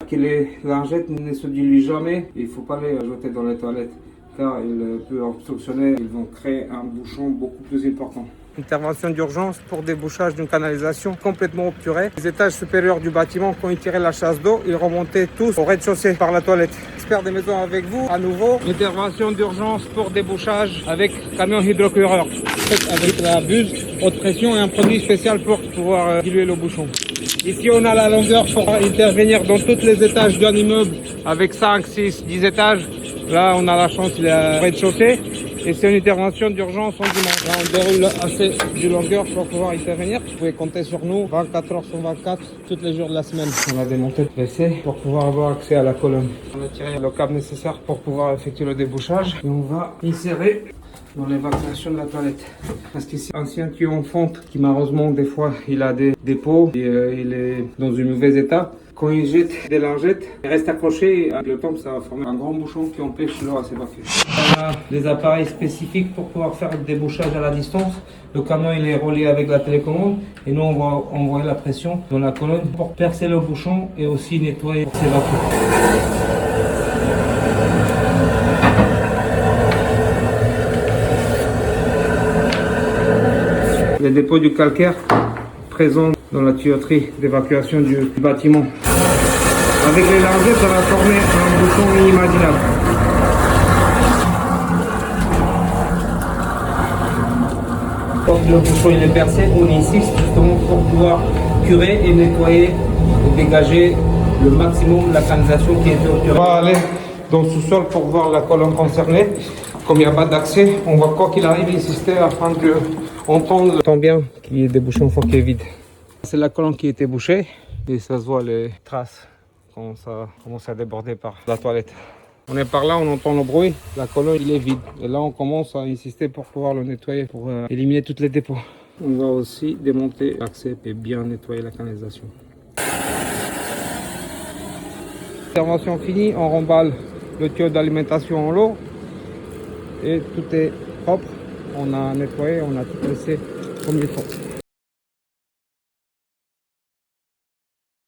que les lingettes ne se diluent jamais. Il ne faut pas les jeter dans les toilettes car ils peuvent obstructionner, ils vont créer un bouchon beaucoup plus important. Intervention d'urgence pour débouchage d'une canalisation complètement obturée. Les étages supérieurs du bâtiment, quand ils tiraient la chasse d'eau, ils remontaient tous au rez-de-chaussée par la toilette. Expert des maisons avec vous, à nouveau. Intervention d'urgence pour débouchage avec camion hydrocureur. Avec la buse, haute pression et un produit spécial pour pouvoir diluer le bouchon. Ici, on a la longueur pour intervenir dans tous les étages d'un immeuble avec 5, 6, 10 étages. Là, on a la chance, il est au rez-de-chaussée. Et c'est une intervention d'urgence en dimanche. Là, on déroule assez de longueur pour pouvoir intervenir. Vous pouvez compter sur nous 24 heures sur 24, tous les jours de la semaine. On a démonté le PC pour pouvoir avoir accès à la colonne. On a tiré le câble nécessaire pour pouvoir effectuer le débouchage. Et on va insérer dans l'évacuation de la toilette. Parce qu'ici, ancien tuyau en fonte qui malheureusement des fois il a des dépôts et il est dans un mauvais état. Quand il jette des lingettes, il reste accroché et avec le temps ça va former un grand bouchon qui empêche l'eau à s'évacuer. On a des appareils spécifiques pour pouvoir faire le débouchage à la distance. Le camion il est relié avec la télécommande et nous on va envoyer la pression dans la colonne pour percer le bouchon et aussi nettoyer pour s'évacuer. Les dépôts du calcaire présents dans la tuyauterie d'évacuation du bâtiment. Avec les lingettes, ça va former un bouchon inimaginable. Quand le bouchon il est percé, on insiste justement pour pouvoir curer et nettoyer et dégager le maximum de la canalisation qui est obturée. On va aller dans le sous-sol pour voir la colonne concernée. Comme il n'y a pas d'accès, on va quoi qu'il arrive insister afin d'entendre tant bien qu'il y ait des bouchons une fois qu'il est vide. C'est la colonne qui était bouchée et ça se voit les traces quand ça commence à déborder par la toilette. On est par là, on entend le bruit, la colonne il est vide. Et là on commence à insister pour pouvoir le nettoyer, pour éliminer tous les dépôts. On va aussi démonter l'accès et bien nettoyer la canalisation. Intervention finie, on remballe le tuyau d'alimentation en l'eau et tout est propre. On a nettoyé, on a tout laissé comme il faut.